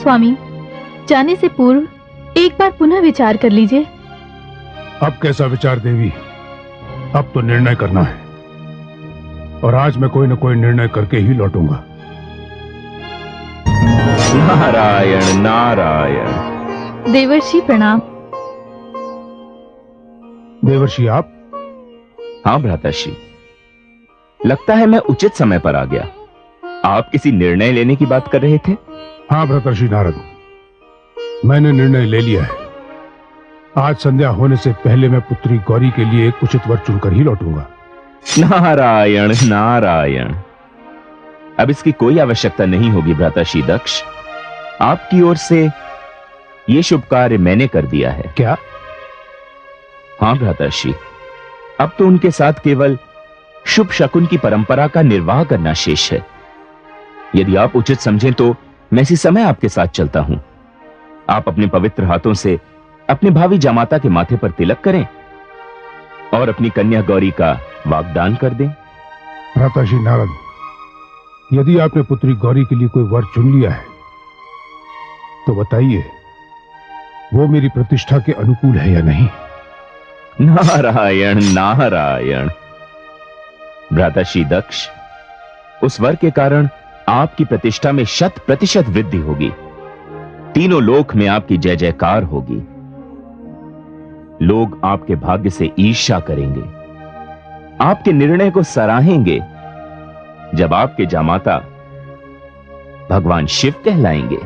स्वामी, जाने से पूर्व एक बार पुनः विचार कर लीजिए। अब कैसा विचार देवी? अब तो निर्णय करना है, और आज मैं कोई न कोई निर्णय करके ही लौटूंगा। नारायण नारायण। देवर्षि प्रणाम। देवर्षि आप? हाँ भ्राताश्री, लगता है मैं उचित समय पर आ गया। आप किसी निर्णय लेने की बात कर रहे थे? हाँ भ्राताश्री नारद, मैंने निर्णय ले लिया है। आज संध्या होने से पहले मैं पुत्री गौरी के लिए एक उचित वर चुनकर ही लौटूंगा। नारायण नारायण। अब इसकी कोई आवश्यकता नहीं होगी भ्राताश्री दक्ष। आपकी ओर से यह शुभ कार्य मैंने कर दिया है। क्या? हाँ भ्राताश्री, अब तो उनके साथ केवल शुभ शकुन की परंपरा का निर्वाह करना शेष है। यदि आप उचित समझें तो मैं इसी समय आपके साथ चलता हूं। आप अपने पवित्र हाथों से अपने भावी जामाता के माथे पर तिलक करें और अपनी कन्या गौरी का वाग्दान कर दें। भ्राताश्री नारद, यदि आपने पुत्री गौरी के लिए कोई वर चुन लिया है तो बताइए, वो मेरी प्रतिष्ठा के अनुकूल है या नहीं? नारायण नारायण। भ्राताश्री दक्ष, उस वर के कारण आपकी प्रतिष्ठा में 100% वृद्धि होगी। तीनों लोक में आपकी जय जयकार होगी। लोग आपके भाग्य से ईर्ष्या करेंगे, आपके निर्णय को सराहेंगे जब आपके जामाता भगवान शिव कहलाएंगे।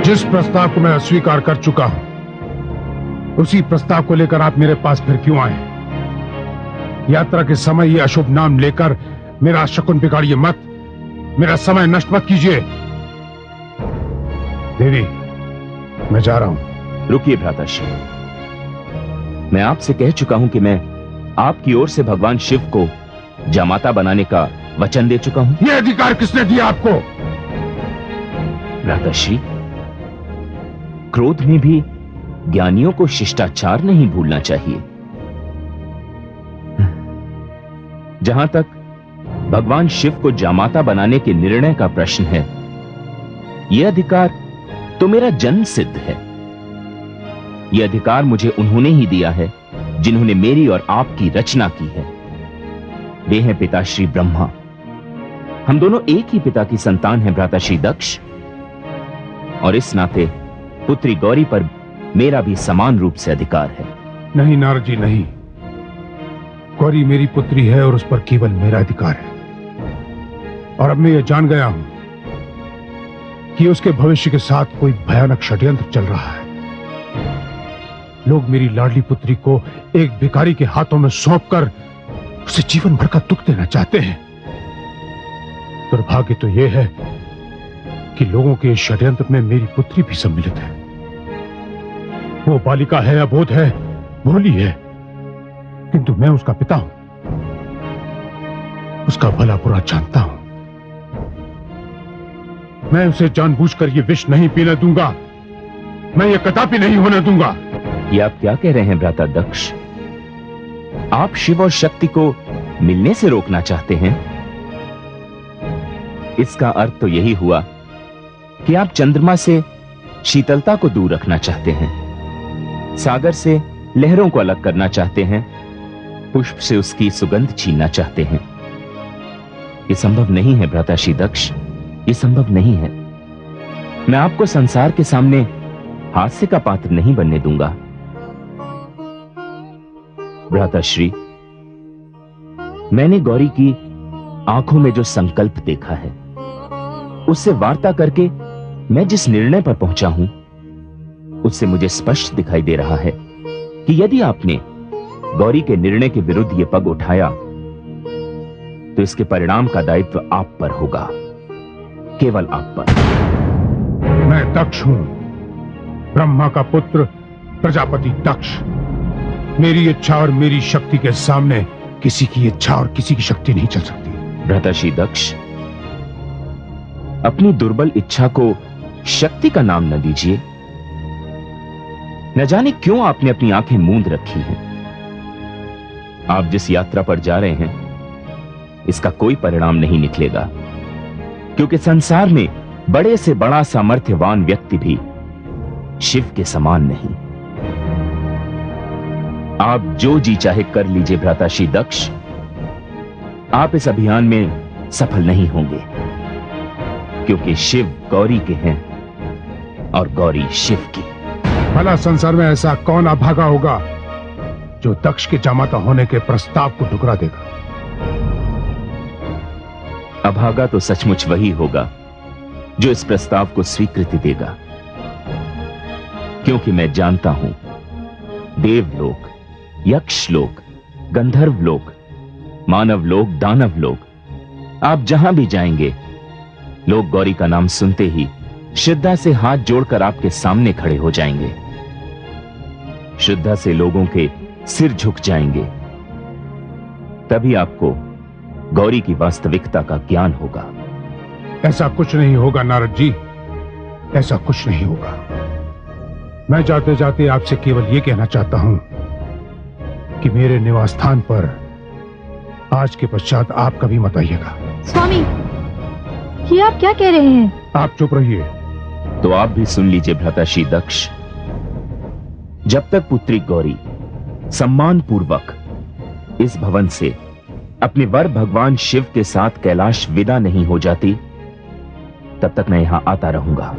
जिस प्रस्ताव को मैं अस्वीकार कर चुका हूं, उसी प्रस्ताव को लेकर आप मेरे पास फिर क्यों आए? यात्रा के समय ये अशुभ नाम लेकर मेरा शकुन बिगाड़िए मत, मेरा समय नष्ट मत कीजिए। देवी, मैं जा रहा हूं। रुकिए भ्राताश्री, मैं आपसे कह चुका हूं कि मैं आपकी ओर से भगवान शिव को जामाता बनाने का वचन दे चुका हूं। यह अधिकार किसने दिया आपको? भ्राताश्री, क्रोध में भी ज्ञानियों को शिष्टाचार नहीं भूलना चाहिए। जहां तक भगवान शिव को जामाता बनाने के निर्णय का प्रश्न है, यह अधिकार तो मेरा जन्म सिद्ध है। यह अधिकार मुझे उन्होंने ही दिया है जिन्होंने मेरी और आपकी रचना की है। वे हैं पिताश्री ब्रह्मा। हम दोनों एक ही पिता की संतान हैं भ्राताश्री दक्ष, और इस नाते पुत्री गौरी पर मेरा भी समान रूप से अधिकार है। नहीं नारद जी, नहीं। गौरी मेरी पुत्री है और उस पर केवल मेरा अधिकार है। और अब मैं यह जान गया हूं कि उसके भविष्य के साथ कोई भयानक षड्यंत्र चल रहा है। लोग मेरी लाडली पुत्री को एक भिखारी के हाथों में सौंपकर उसे जीवन भर का दुख देना चाहते हैं। दुर्भाग्य तो यह है कि लोगों के इस षड्यंत्र में मेरी पुत्री भी सम्मिलित है। वो बालिका है, अबोध है, भोली है, किंतु मैं उसका पिता हूं, उसका भला बुरा जानता हूं। मैं उसे जानबूझकर ये विष नहीं पीने दूंगा। मैं ये कदापि नहीं होने दूंगा। ये आप क्या कह रहे हैं भ्राता दक्ष? आप शिव और शक्ति को मिलने से रोकना चाहते हैं? इसका अर्थ तो यही हुआ कि आप चंद्रमा से शीतलता को दूर रखना चाहते हैं, सागर से लहरों को अलग करना चाहते हैं, पुष्प से उसकी सुगंध छीनना चाहते हैं। यह संभव नहीं है भ्राताश्री दक्ष, यह संभव नहीं है। मैं आपको संसार के सामने हास्य का पात्र नहीं बनने दूंगा। भ्राताश्री, मैंने गौरी की आंखों में जो संकल्प देखा है, उससे वार्ता करके मैं जिस निर्णय पर पहुंचा हूं, उससे मुझे स्पष्ट दिखाई दे रहा है कि यदि आपने गौरी के निर्णय के विरुद्ध यह पग उठाया तो इसके परिणाम का दायित्व आप पर होगा, केवल आप पर। मैं दक्ष हूं, ब्रह्मा का पुत्र, प्रजापति दक्ष। मेरी इच्छा और मेरी शक्ति के सामने किसी की इच्छा और किसी की शक्ति नहीं चल सकती। भ्राताश्री दक्ष, अपनी दुर्बल इच्छा को शक्ति का नाम न दीजिए। न जाने क्यों आपने अपनी आंखें मूंद रखी हैं। आप जिस यात्रा पर जा रहे हैं, इसका कोई परिणाम नहीं निकलेगा, क्योंकि संसार में बड़े से बड़ा सामर्थ्यवान व्यक्ति भी शिव के समान नहीं। आप जो जी चाहे कर लीजिए भ्राताश्री दक्ष, आप इस अभियान में सफल नहीं होंगे, क्योंकि शिव गौरी के हैं और गौरी शिव की। भला संसार में ऐसा कौन अभागा होगा जो दक्ष के जामाता होने के प्रस्ताव को ठुकरा देगा? अभागा तो सचमुच वही होगा जो इस प्रस्ताव को स्वीकृति देगा, क्योंकि मैं जानता हूं देवलोक, यक्षलोक, गंधर्व लोक, मानव लोक, दानव लोक, आप जहां भी जाएंगे लोग गौरी का नाम सुनते ही श्रद्धा से हाथ जोड़कर आपके सामने खड़े हो जाएंगे। श्रद्धा से लोगों के सिर झुक जाएंगे। तभी आपको गौरी की वास्तविकता का ज्ञान होगा। ऐसा कुछ नहीं होगा नारद जी, ऐसा कुछ नहीं होगा। मैं जाते जाते आपसे केवल यह कहना चाहता हूं कि मेरे निवास स्थान पर आज के पश्चात आप कभी मत आइएगा। स्वामी, ये आप क्या कह रहे हैं? आप चुप रहिए। तो आप भी सुन लीजिए भ्राताश्री दक्ष। जब तक पुत्री गौरी सम्मान पूर्वक इस भवन से अपने वर भगवान शिव के साथ कैलाश विदा नहीं हो जाती, तब तक मैं यहां आता रहूंगा।